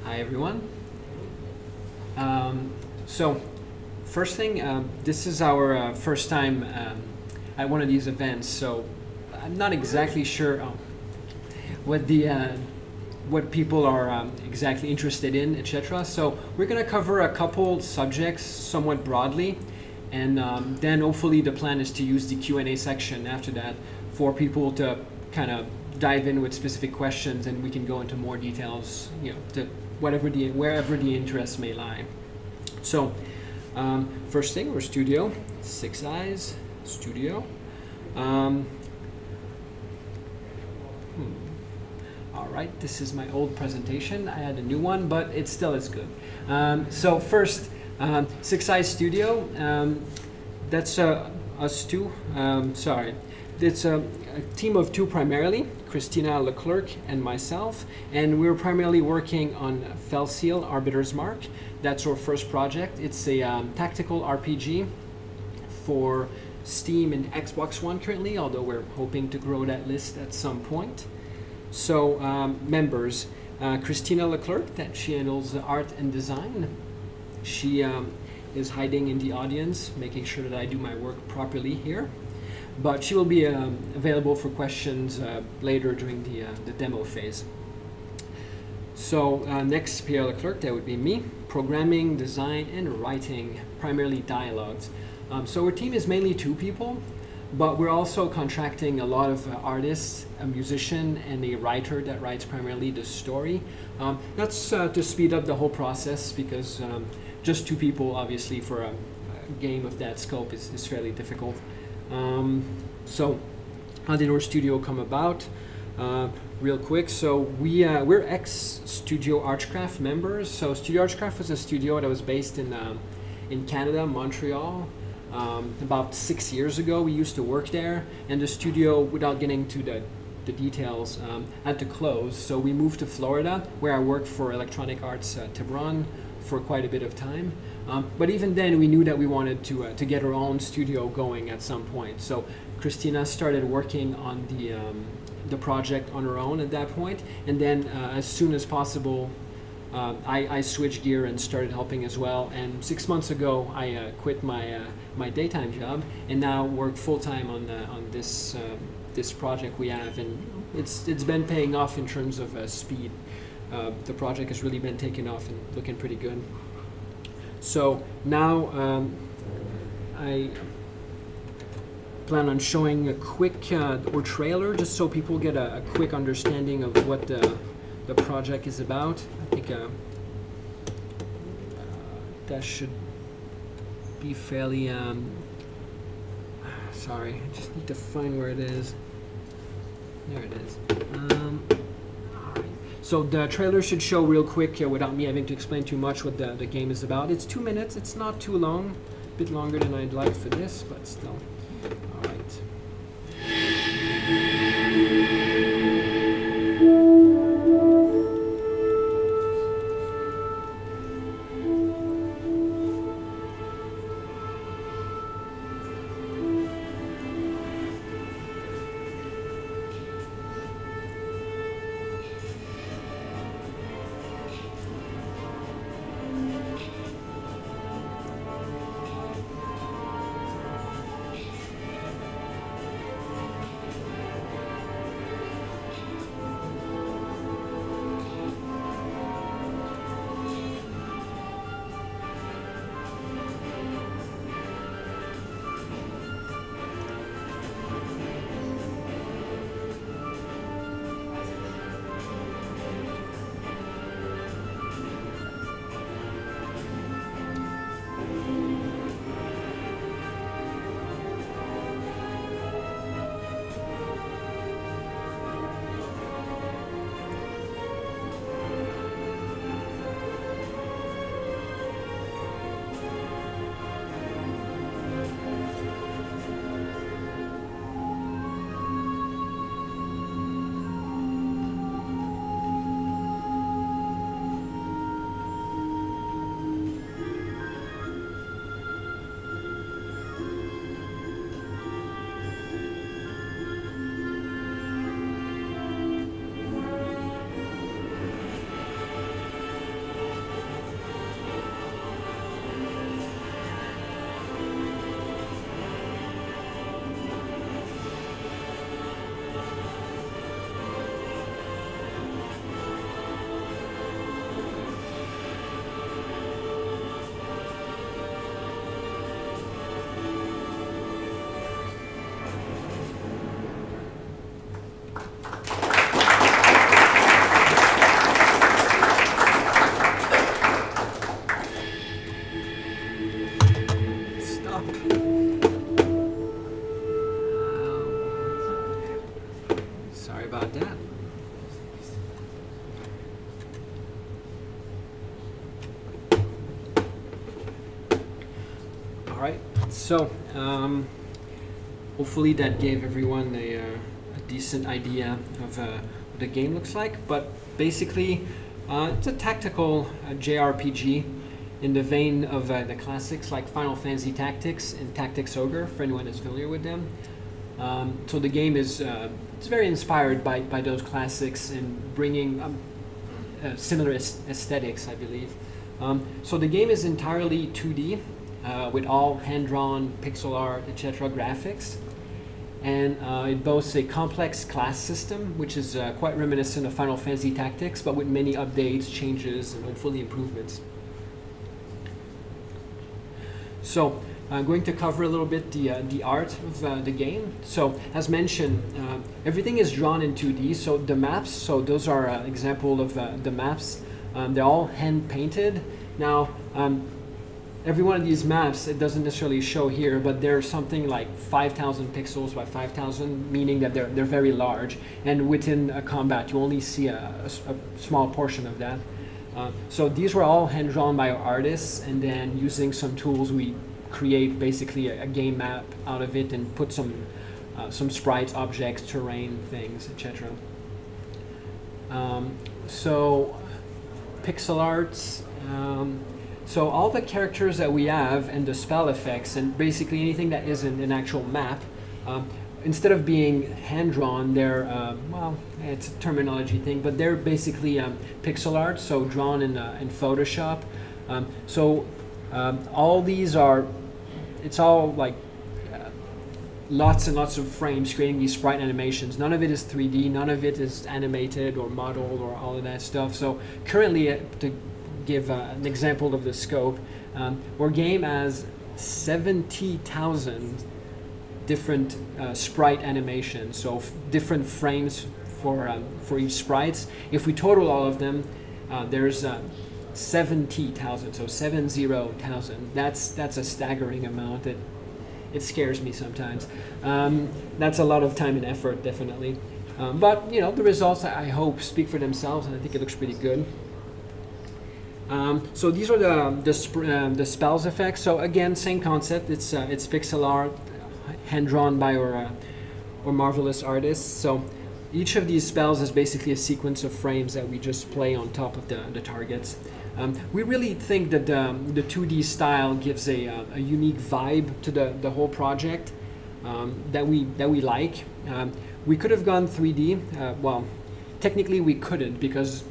Hi everyone. So first thing, this is our first time at one of these events, so I'm not exactly sure what people are exactly interested in, etc. So we're going to cover a couple subjects somewhat broadly, and then hopefully the plan is to use the Q&A section after that for people to kind of dive in with specific questions, and we can go into more details, you know, to wherever the interest may lie. So first thing, we're studio, 6 Eyes Studio. All right, this is my old presentation. I had a new one, but it still is good. So first, 6 Eyes Studio, that's us two, sorry. It's a team of two primarily, Christina Leclerc and myself, and we're primarily working on Felseal Arbiter's Mark. That's our first project. It's a tactical RPG for Steam and Xbox One currently, although we're hoping to grow that list at some point. So members, Christina Leclerc, that she handles the art and design. She is hiding in the audience, making sure that I do my work properly here. But she will be available for questions later during the demo phase. So next, Pierre Leclerc, that would be me. Programming, design, and writing, primarily dialogues. So our team is mainly 2 people, but we're also contracting a lot of artists, a musician, and a writer that writes primarily the story. That's to speed up the whole process, because just 2 people, obviously, for a game of that scope is fairly difficult. So how did our studio come about? Real quick, so we're ex-Studio Archcraft members. So Studio Archcraft was a studio that was based in Canada, Montreal. About 6 years ago, we used to work there, and the studio, without getting to the details, had to close. So we moved to Florida, where I worked for Electronic Arts Tiburon for quite a bit of time. But even then, we knew that we wanted to get our own studio going at some point. So Christina started working on the project on her own at that point, and then as soon as possible, I switched gear and started helping as well. And 6 months ago, I quit my daytime job and now work full time on this project we have, and it's been paying off in terms of speed. The project has really been taking off and looking pretty good. So now I plan on showing a quick or trailer, just so people get a quick understanding of what the project is about. I think that should be fairly, sorry, I just need to find where it is. There it is. So the trailer should show real quick without me having to explain too much what the game is about. It's 2 minutes, it's not too long, a bit longer than I'd like for this, but still. All right. All right, so hopefully that gave everyone a decent idea of what the game looks like. But basically, it's a tactical JRPG in the vein of the classics like Final Fantasy Tactics and Tactics Ogre, for anyone who's familiar with them. So the game is it's very inspired by those classics and bringing similar aesthetics, I believe. So the game is entirely 2D with all hand-drawn pixel art, etc. graphics. And it boasts a complex class system, which is quite reminiscent of Final Fantasy Tactics, but with many updates, changes, and hopefully improvements. So I'm going to cover a little bit the art of the game. So as mentioned, everything is drawn in 2D. So the maps, so those are an example of the maps. They're all hand painted. Now, every one of these maps, it doesn't necessarily show here, but they're something like 5,000 pixels by 5,000, meaning that they're very large. And within a combat, you only see a small portion of that. So these were all hand drawn by our artists, and then using some tools, we create basically a game map out of it and put some sprites, objects, terrain, things, etc. So pixel arts. So all the characters that we have and the spell effects and basically anything that isn't an actual map, instead of being hand-drawn, they're, well, it's a terminology thing, but they're basically pixel art, so drawn in Photoshop. All these are, it's all like lots and lots of frames creating these sprite animations. None of it is 3D, none of it is animated or modeled or all of that stuff. So currently, to give an example of the scope, our game has 70,000 different sprite animations, so different frames for each sprites. If we total all of them, there's 70,000, so 70,000. That's a staggering amount. It scares me sometimes. That's a lot of time and effort, definitely. But you know, the results, I hope, speak for themselves, and I think it looks pretty good. So these are the spells effects. So again, same concept. It's pixel art, hand drawn by our marvelous artists. So each of these spells is basically a sequence of frames that we just play on top of the targets. We really think that the 2D style gives a unique vibe to the whole project that we like. We could have gone 3D. Well, technically we couldn't, because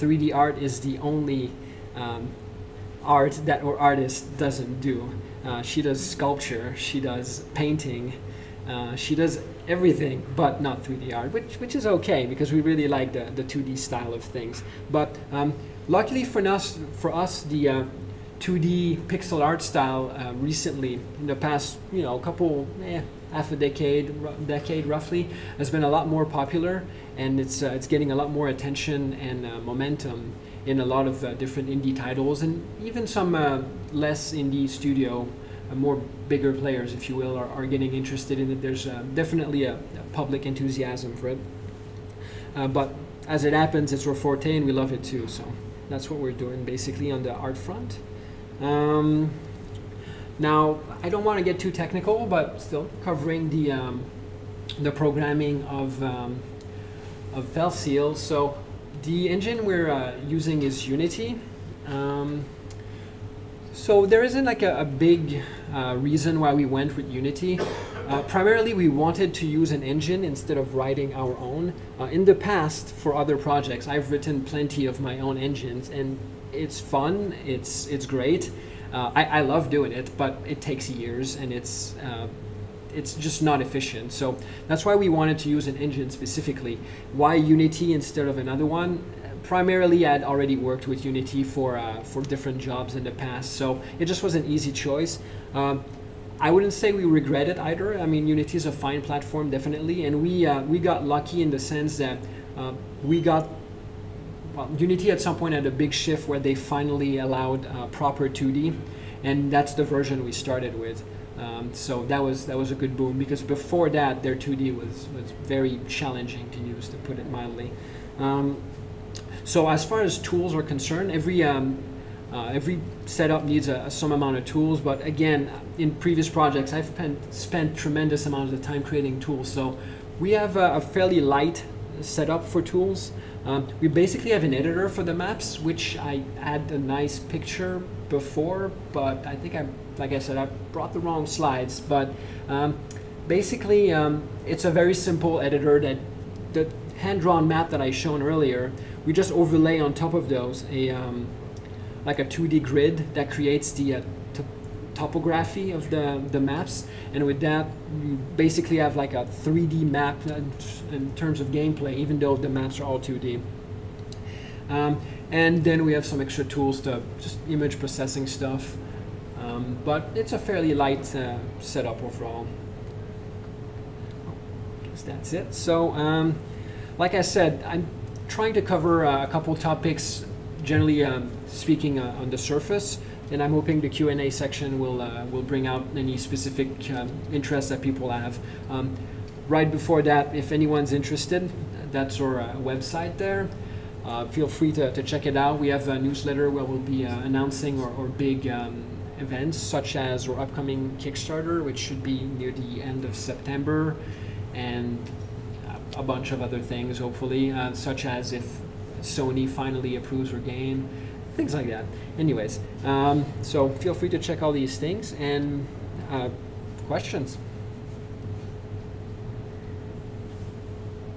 3D art is the only art that our artist doesn't do. She does sculpture, she does painting, she does everything but not 3D art, which is okay because we really like the 2D style of things. But luckily for us, the 2D pixel art style recently, in the past, you know, half a decade roughly, has been a lot more popular, and it's getting a lot more attention and momentum in a lot of different indie titles, and even some less indie studio, more bigger players, if you will, are getting interested in it. There's definitely a public enthusiasm for it. But as it happens, it's our forte, and we love it too. So that's what we're doing basically on the art front. Now, I don't want to get too technical, but still covering the programming of Felseal. So the engine we're using is Unity. So there isn't like a big reason why we went with Unity. Primarily, we wanted to use an engine instead of writing our own. In the past, for other projects, I've written plenty of my own engines, and it's fun, it's great. I love doing it, but it takes years, and it's just not efficient. So that's why we wanted to use an engine specifically. Why Unity instead of another one? Primarily, I'd already worked with Unity for different jobs in the past, so it just was an easy choice. I wouldn't say we regret it either. I mean, Unity is a fine platform, definitely, and we got lucky in the sense that Unity at some point had a big shift where they finally allowed proper 2D, and that's the version we started with. So that was a good boom, because before that their 2D was very challenging to use, to put it mildly. So as far as tools are concerned, every Every setup needs some amount of tools, but again, in previous projects, I've spent tremendous amounts of time creating tools. So we have a fairly light setup for tools. We basically have an editor for the maps, which I had a nice picture before, but I think like I said, I brought the wrong slides. But basically, it's a very simple editor that the hand-drawn map that I shown earlier, we just overlay on top of those like a 2D grid that creates the topography of the maps, and with that you basically have like a 3D map in terms of gameplay, even though the maps are all 2D. And then we have some extra tools to just image processing stuff, but it's a fairly light setup overall. I guess that's it. So like I said, I'm trying to cover a couple topics, generally speaking, on the surface, and I'm hoping the Q&A section will bring out any specific interests that people have. Right before that, if anyone's interested, that's our website there. Feel free to check it out. We have a newsletter where we'll be announcing our big events, such as our upcoming Kickstarter, which should be near the end of September, and a bunch of other things, hopefully, such as if Sony finally approves our game, things like that. Anyways, so feel free to check all these things, and questions.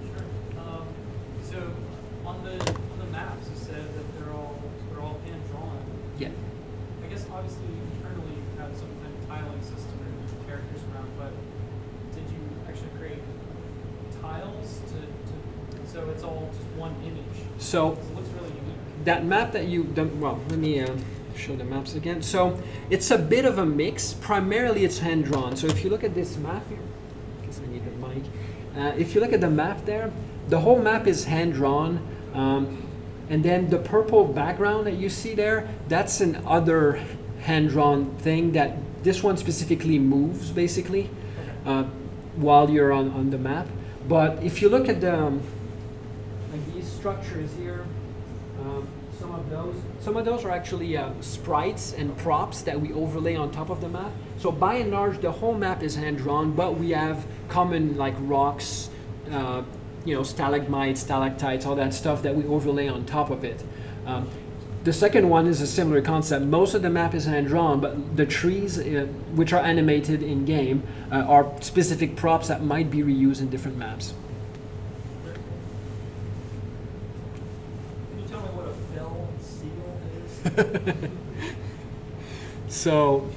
Sure. So on the maps, you said that they're all hand drawn. Yeah. I guess obviously internally you have some kind of tiling system and move characters around, but did you actually create tiles so it's all just one image? So it looks really unique. that map that well, let me show the maps again. So it's a bit of a mix. Primarily it's hand drawn. So if you look at this map here, I guess I need the mic. If you look at the map there, the whole map is hand drawn. And then the purple background that you see there, that's an other hand-drawn thing that this one specifically moves, basically, while you're on the map. But if you look at the, like these structures here, some of those are actually sprites and props that we overlay on top of the map. So by and large, the whole map is hand-drawn, but we have common like rocks, you know, stalagmites, stalactites, all that stuff that we overlay on top of it. The second one is a similar concept. Most of the map is hand-drawn, but the trees, which are animated in-game, are specific props that might be reused in different maps. Can you tell me what a fell seal is? So,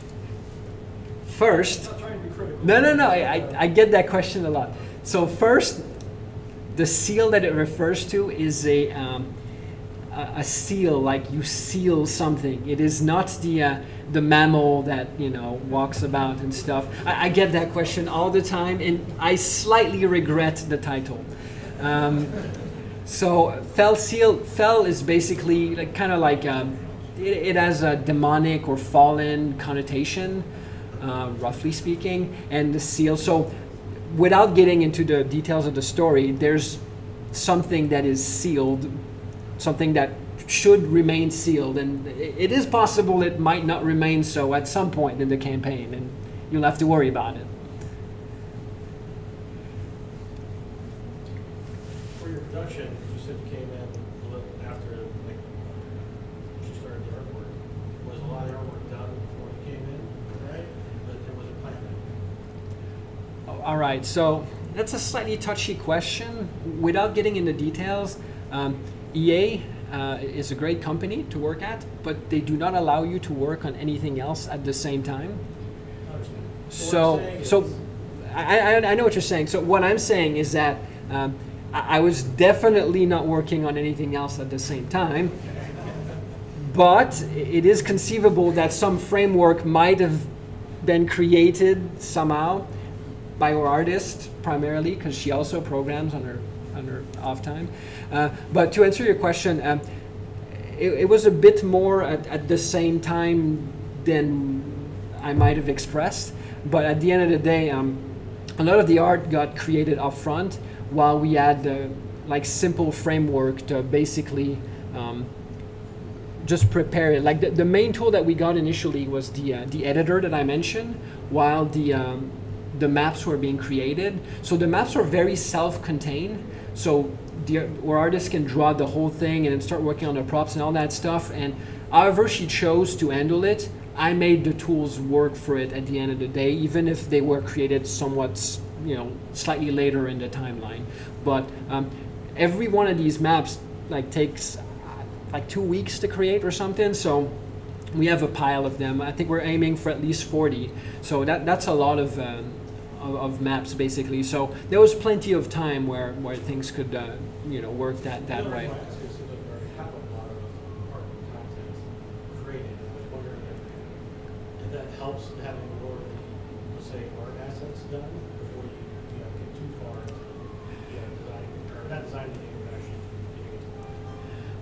first, I'm not trying to be critical. no, I get that question a lot. So first, the seal that it refers to is a seal, like you seal something. It is not the mammal that, you know, walks about and stuff. I get that question all the time, and I slightly regret the title. So fell seal, fell is basically like kind of like it has a demonic or fallen connotation, roughly speaking, and the seal. So without getting into the details of the story, there's something that is sealed, something that should remain sealed, and it is possible it might not remain so at some point in the campaign, and you'll have to worry about it. For your production, you said you came in a little after, like, you started the artwork. Was a lot of the artwork done before you came in, right? But there was a plan. All right, so that's a slightly touchy question. Without getting into details, EA is a great company to work at, but they do not allow you to work on anything else at the same time. So I know what you're saying. So what I'm saying is that I was definitely not working on anything else at the same time, but it is conceivable that some framework might have been created somehow by our artist primarily, because she also programs on her off time. But to answer your question, it was a bit more at the same time than I might have expressed. But at the end of the day, a lot of the art got created up front, while we had like simple framework to basically just prepare it. Like the main tool that we got initially was the editor that I mentioned, while the maps were being created. So the maps are very self-contained. So where artists can draw the whole thing and then start working on the props and all that stuff. And however she chose to handle it, I made the tools work for it at the end of the day, even if they were created somewhat, slightly later in the timeline. But every one of these maps takes 2 weeks to create or something. So we have a pile of them. I think we're aiming for at least 40. So that's a lot of maps basically. So there was plenty of time where things could work that way. That helps having more of the, let's say, art assets done before you get too far into design, or not designing the game, but actually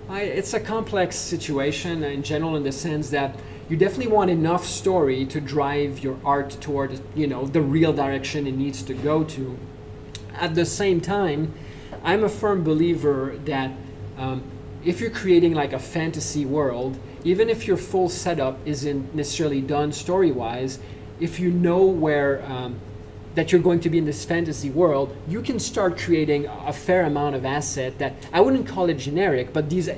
getting it. It's a complex situation in general, in the sense that you definitely want enough story to drive your art toward the real direction it needs to go to. At the same time, I'm a firm believer that if you're creating like a fantasy world, even if your full setup isn't necessarily done story-wise, if you know where that you're going to be in this fantasy world, you can start creating a fair amount of asset that I wouldn't call it generic, but these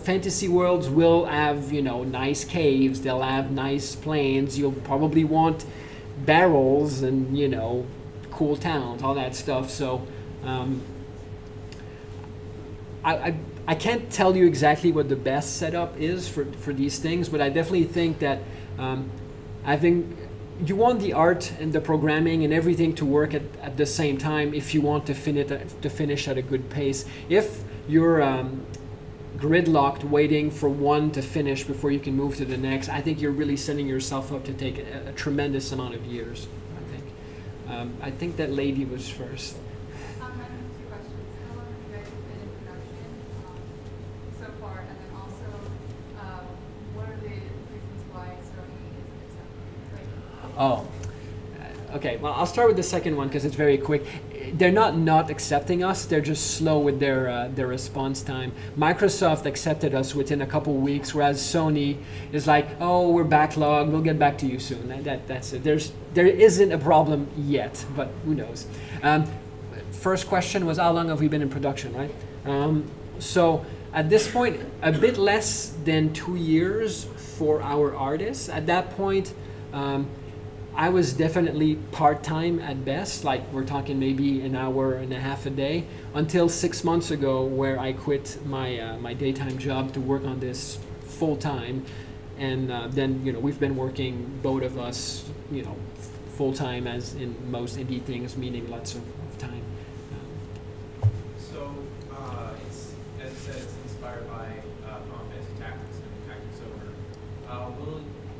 fantasy worlds will have nice caves, they'll have nice plains, you'll probably want barrels and cool towns, all that stuff. So I can't tell you exactly what the best setup is for these things, but I definitely think that I think you want the art and the programming and everything to work at the same time if you want to finish at a good pace. If you're gridlocked waiting for one to finish before you can move to the next, I think you're really setting yourself up to take a tremendous amount of years, I think. I think that lady was first. I have 2 questions. How long have you guys been in production so far? And then also, what are the reasons why Sony isn't accepting? Oh, okay. Well, I'll start with the second one because it's very quick. They're not accepting us. They're just slow with their response time. Microsoft accepted us within a couple weeks, whereas Sony is like, oh, we're backlogged. We'll get back to you soon. That's it. There isn't a problem yet, but who knows? First question was, how long have we been in production, right? So at this point, a bit less than 2 years for our artists. At that point, I was definitely part-time at best, like we're talking maybe an hour and a half a day, until 6 months ago, where I quit my daytime job to work on this full-time. And then we've been working, both of us, full-time, as in most indie things, meaning lots of time. So it's, as I said, it's inspired by Final Fantasy Tactics and Tactics Ogre.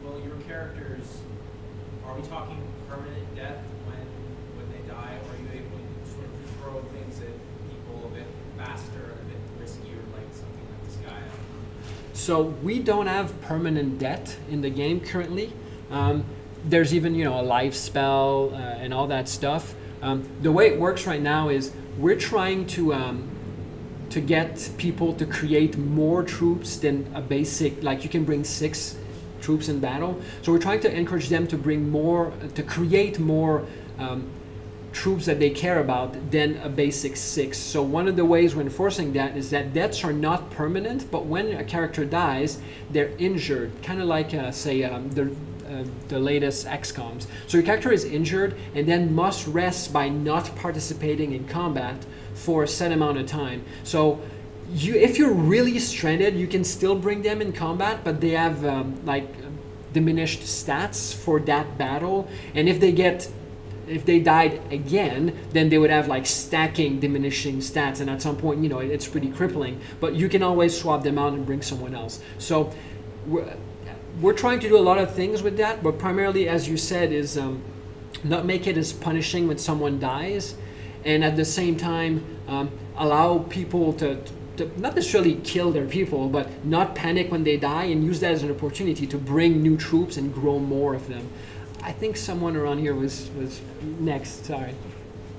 Will your characters, are we talking permanent death when they die, or are you able to sort of throw things at people a bit faster and a bit riskier, like something like Disgaea? So we don't have permanent death in the game currently. There's even a life spell and all that stuff. The way it works right now is we're trying to get people to create more troops than a basic, like you can bring 6 troops in battle. So we're trying to encourage them to bring more, to create more troops that they care about than a basic 6. So one of the ways we're enforcing that is that deaths are not permanent, but when a character dies, they're injured, kind of like say the latest XCOMs. So your character is injured and then must rest by not participating in combat for a set amount of time. So if you're really stranded, you can still bring them in combat, but they have diminished stats for that battle. And if they died again, then they would have stacking diminishing stats, and at some point it's pretty crippling. But you can always swap them out and bring someone else. So we're trying to do a lot of things with that, but primarily, as you said, is not make it as punishing when someone dies, and at the same time allow people to not necessarily kill their people, but not panic when they die, and use that as an opportunity to bring new troops and grow more of them. I think someone around here was next. Sorry.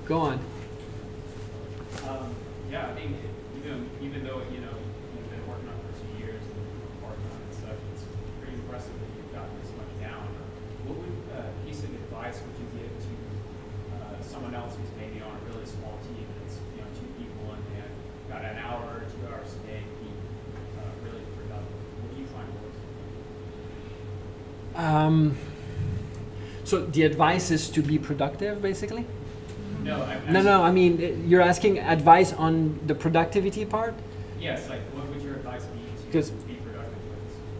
Go on. Yeah, I think even though you've been working on it for 2 years and part-time and So the advice is to be productive, basically? No, No, I mean, you're asking advice on the productivity part? Yes, like what would your advice be to Because be productive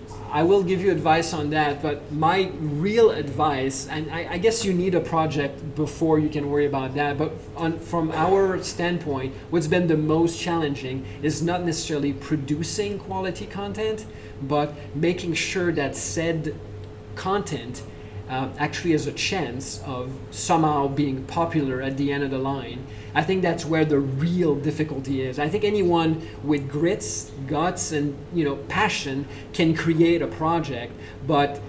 with? I will give you advice on that, but my real advice, and I guess you need a project before you can worry about that, but from our standpoint, what's been the most challenging is not necessarily producing quality content, but making sure that said content actually has a chance of somehow being popular at the end of the line. I think that's where the real difficulty is. I think anyone with grits, guts, and passion can create a project, but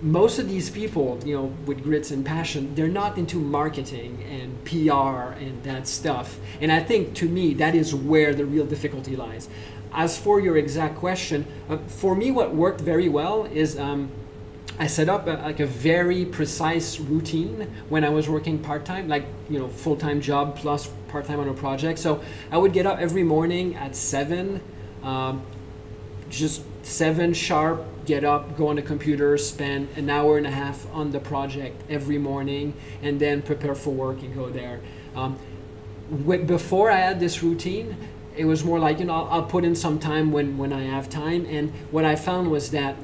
most of these people, with grits and passion, they're not into marketing and PR and that stuff. And I think, to me, that is where the real difficulty lies. As for your exact question, for me, what worked very well is I set up a very precise routine when I was working part-time, like full-time job plus part-time on a project. So I would get up every morning at 7, just 7 sharp, get up, go on the computer, spend an hour and a half on the project every morning, and then prepare for work and go there. Before I had this routine, it was more like, I'll put in some time when I have time. And what I found was that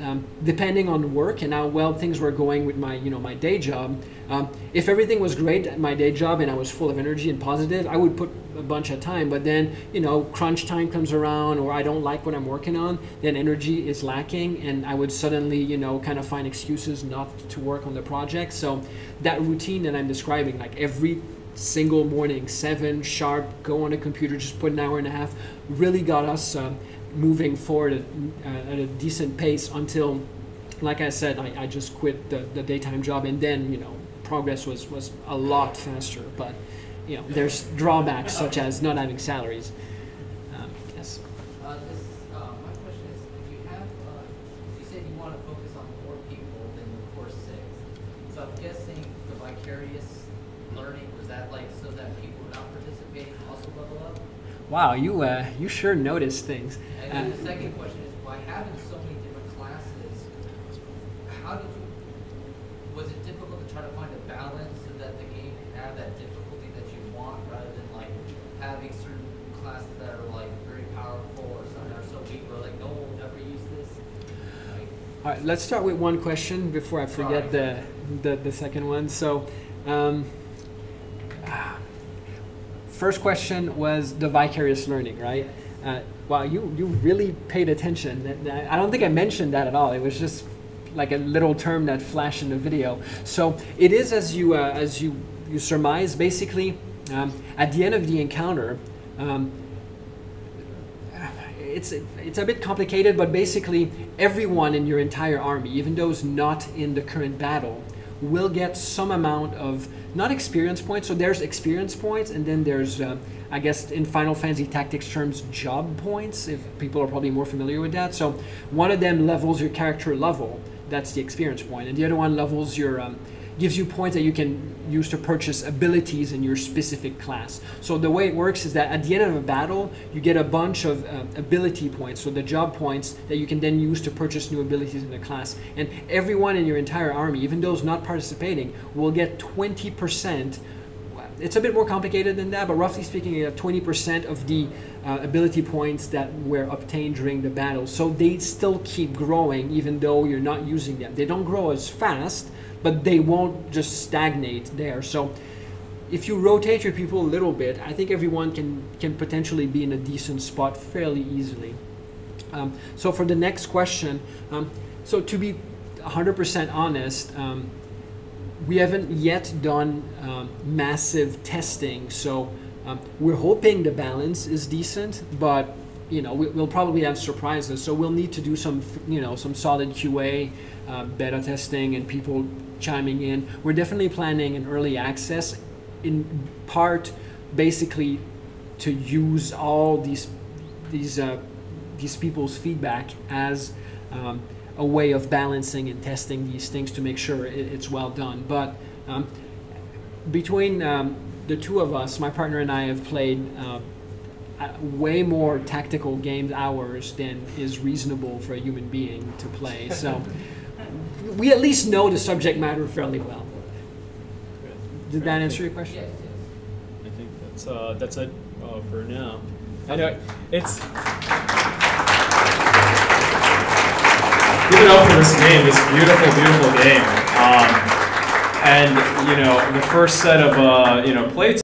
depending on work and how well things were going with my, my day job, if everything was great at my day job and I was full of energy and positive, I would put a bunch of time. But then, crunch time comes around, or I don't like what I'm working on, then energy is lacking, and I would suddenly, kind of find excuses not to work on the project. So that routine that I'm describing, like every single morning, 7 sharp, go on the computer, just put an hour and a half, really got us moving forward at a decent pace until, like I said, I just quit the daytime job, and then progress was a lot faster. But there's drawbacks such as not having salaries. Yes. My question is, if you have, you said you want to focus on more people than the core 6. So I'm guessing the Vicarious learning, was that like so that people who are not participating also level up? Wow, you sure notice things. And then the second question is, by having so many different classes, was it difficult to try to find a balance so that the game can have that difficulty that you want, rather than like having certain classes that are like very powerful or some that are so weak where like no one will ever use this? All right, let's start with one question before I forget the second one. So first question was the vicarious learning, right? Wow, you really paid attention. I don't think I mentioned that at all. It was just like a little term that flashed in the video. So it is as you surmise. Basically, at the end of the encounter, it's a bit complicated, but basically everyone in your entire army, even those not in the current battle, will get some amount of, not experience points, so there's experience points, and then there's, I guess in Final Fantasy Tactics terms, job points, if people are probably more familiar with that. So one of them levels your character level, that's the experience point, and the other one levels your, gives you points that you can use to purchase abilities in your specific class. So the way it works is that at the end of a battle, you get a bunch of ability points, so the job points that you can then use to purchase new abilities in the class. And everyone in your entire army, even those not participating, will get 20%. It's a bit more complicated than that, but roughly speaking, you have 20% of the ability points that were obtained during the battle. So they still keep growing even though you're not using them. They don't grow as fast, but they won't just stagnate there. So if you rotate your people a little bit, I think everyone can potentially be in a decent spot fairly easily. So for the next question, so to be 100% honest, we haven't yet done massive testing, so we're hoping the balance is decent, but we'll probably have surprises. So we'll need to do some some solid QA, beta testing, and people chiming in. We're definitely planning an early access, in part basically to use all these people's feedback as a way of balancing and testing these things to make sure it's well done. But between the two of us, my partner and I have played way more tactical game hours than is reasonable for a human being to play. So we at least know the subject matter fairly well. Did that answer your question? Yes, I think that's it for now. I know it's. Give it up for this game, this beautiful, beautiful game. And you know, the first set of plates.